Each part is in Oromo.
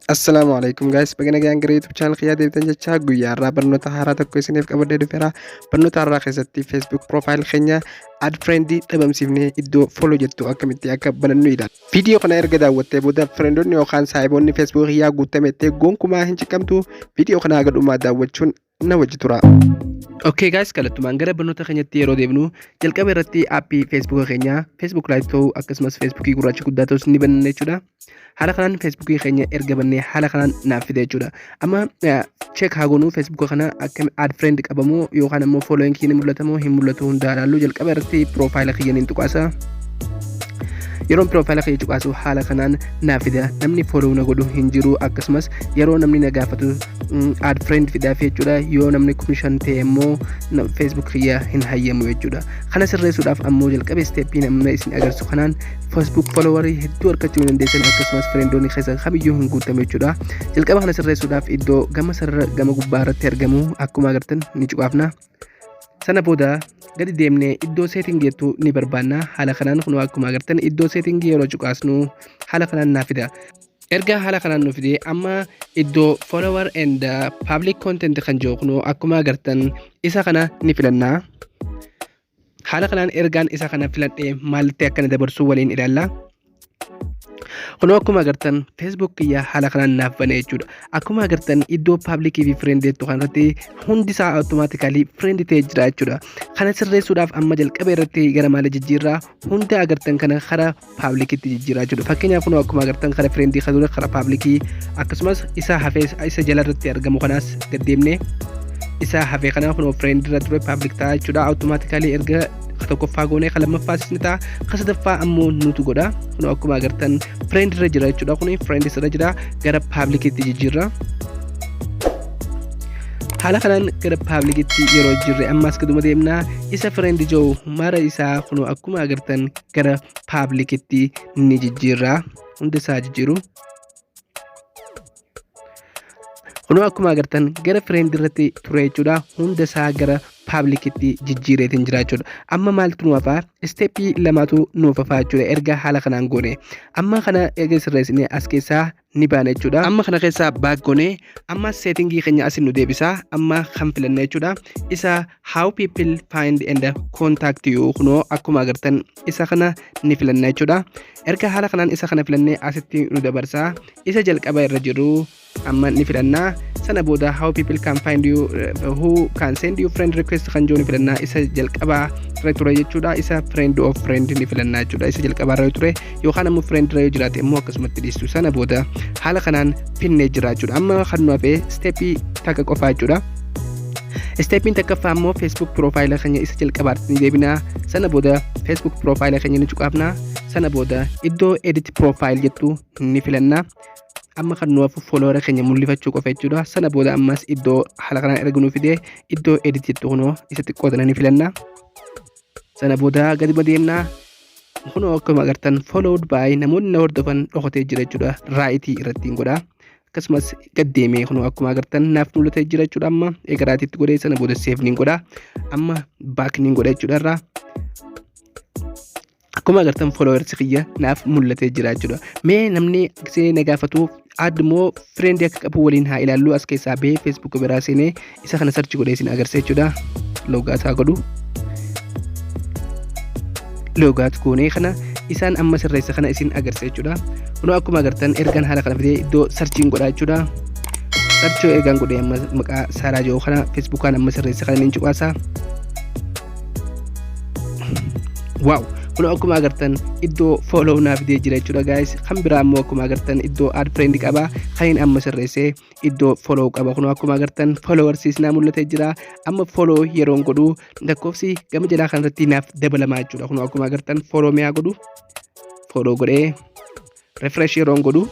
Assalamualaikum guys, baga nagaan gara YouTube channel kiyyaa deebitan jechaa guyyaarraa barnoota haaraa tokko isiniif qabadhee dhufeera. Barnoota haaraa keessatti Facebook profile keenya add friend dhabamsiifnee iddoo follow jettu akkamitti akka banannu ilaalla. Viidiyoo kana erga daawwattee booda friendonni yookaan saahiboonni Facebook kiyyaa guutamettee gonkumaa hin ciqamtu. Viidiyoo kana haga dhumaa daawwachuun na wajji tura. Okay guys, kallattumaan gara barnoota keenyatti yeroo deebinu jalqaba irratti aappii Facebook keenya Facebook Lite ta'uu akkasumas Facebook gurraacha guddaa ta'us ni banna jechuudha. Haala kanaan Facebook keenya erga bannee haala kanaan naaf fide jechuudha. Amma check haa goonuu Facebook kana akkam add friend qabamoo yookaan immoo following kiyya ni mul'atamoo hin mul'atu hundaa ilaallu. Jalqaba irratti profile kiyya ni tuqaasa. Yeroo profile kiyya tuqaasu haala kanaan naaf fida. Namni follow na godhu hin jiru akkasumas yeroo namni na gaafatu add friend fidaaf jechuudha. Yoo namni kumishan ta'e immoo Facebook kiyya hin hayyamu jechuudha. Kana sirreessuudhaaf ammoo jalqaba steppii namni isin agarsiisu kanaan Facebook follower hedduu argachuu dandeessan akkasumas friendonni keessan kamiyyuu hin guutamu jechuudha. Jalqaba kana sirreessuudhaaf iddoo gama gubbaa irratti argamu akkuma agartan ni cuqaafna. Sana booda gadi deemnee iddoo setting jettu ni barbaanna. Haala kanaan kun akkuma agartan iddoo setting yeroo cuqaasnu haala kanaan naaf fida. Erga haala kanaan nu fide amma iddoo follower and public content kan jiru akkuma agartan isa kana ni filanna. Haala kanaan ergaan isa kana filadhee maalitti akkana dabarsu waliin ilaalla. Kun akkuma agartan Facebook kiyya haala kanaan naaf bane jechuudha. Akkuma agartan iddoo public fi friend jettu kanarratti hundi isaa automatically friend ta'ee jira jechuudha. Kana sirreessuudhaaf amma jalqaba irratti gara maal jijjiirraa hunda agartan kana karaa publicitti jijjiirraa jechuudha. Fakkeenyaaf kun akkuma agartan karaa friendii kana karaa publicii akkasumas isa hafee isa jala irratti argamu kanaas gad deemnee isa hafee kana kun friend irra ture public ta'a jechuudha. Automatically erga tokkoffaa goonee kan lammaffaa ni ta'a. Kan sadaffaa ammoo nutu godha. Kun akkuma agartan friend irra jira jechuudha. Kun friend irra jira gara publicitti jijjiirra. Haala kanaan gara publicitti yeroo jirre ammas gaduma deemna isa friend jiru mara isaa kun akkuma agartan gara publicitti ni jijjiirra. Hundi isaa jijjiiru. Kun akkuma agartan gara friend irratti ture jechuudha. Hunda isaa gara publicitti jijjiireetiin jira jechuudha. Amma maaltu nu hafaa? Steppii lamatu nu hafaa jechuudha. Erga haala kanaan goone. Amma kana erga sirreessinee as keessaa ni baana jechuudha. Amma kana keessaa baak goone amma settingii keenya asin nu deebisa. Amma kan filanna jechuudha. Isa how people find and contact you kunoo akkuma agartan isa kana ni filanna jechuudha. Erga haala kanaan isa kana filannee asitti nu dabarsa. Isa jalqaba irra jiru amma ni filanna. Sana booda how people can find you who can send you friend request kan jiru ni filanna. Isa jalqaba irra ture jechuudha. Isa friend of friend ni filanna jechuudha. Isa jalqaba irra ture yookaan ammoo friend irra jiraate immoo akkasumatti dhiistu. Sana booda haala kanaan finnee jira jechuudha. Amma kan nu hafee steppii takka qofaa jechuudha. Steppiin takkaffaa ammoo Facebook profile keenya isa jalqabaatti ni deebina. Sana booda Facebook profile keenya ni cuqaafna. Sana booda iddoo edit profile jettu ni filanna. Amma kan nu hafu follower keenya mul'ifachuu qofa jechuudha. Sana booda ammas iddoo haala kanaan erga nu fide iddoo edit jettu kunoo isa xiqqoo tana ni filanna. Sana booda gadi deemna. Kunoo akkuma agartan followed by namoonni na hordofan dhokatee jira jechuudha. Raayitii irratti godha. Akkasumas gad deemee kunoo akkuma agartan naaf mul'atee jira jechuudha. Amma eega raatiitti godhee sana booda save ni godha. Amma back ni godha jechuudha irraa. Akkuma agartan followers kiyya naaf mul'atee jira jechuudha. Mee namni isin na gaafatuuf admoo friend akka qabu waliin haa ilaallu. As keessaa bahee Facebook biraa seenee isa kana search godhee isin agarsiisa jechuudha. Logout haa godhu. Logout goonee kana isaan amma sirreessa kana isin agarsiisa jechuudha. Kunoo akkuma agartan ergaan haala kana fidee iddoo searching godha jechuudha. Search ergaan godhee amma maqaa Saaraa jiru kana Facebookaan amma sirreessa kana ni cuqaasa. Wow! Kun akkuma agartan iddoo follow naaf fidee jira jechuudha guys. Kan biraa ammoo akkuma agartan iddoo add friend qaba. Kan amma sirreessee iddoo follow qaba. Kun akkuma agartan followers naa mul'atee jira. Amma follow yeroon godhu lakkoofsi gama jalaa kanarratti naaf dabalamaa jechuudha. Kun akkuma agartan follow mi'a godhu. Follow godhee refresh yeroon godhu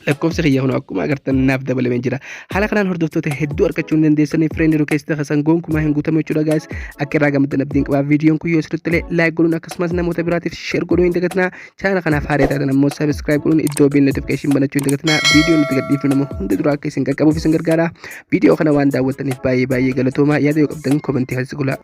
lakkoofsi kiyya kun akkuma agartan naaf dabalamee jira. Haala kanaan hordoftoota hedduu argachuu ni dandeessanii friend request keessan gonkumaa hin guutamu jechuudha guys. Akka irraa gammadan abdiin qaba. Viidiyoon kun yoo sirriitti illee like godhuun akkasumas namoota biraatiif share godhuu hin dagatinaa. Chaanala kanaaf haaraa taatan ammoo subscribe godhuun iddoo bell notification banachuu hin dagatinaa. Viidiyoon nuti gadhiifnu nama hunda dura akka isin qaqqabuuf isin gargaara. Viidiyoo kana waan daawwattaniif baay'ee galatooma. Yaada yoo qabdan komentii keessatti godhaa.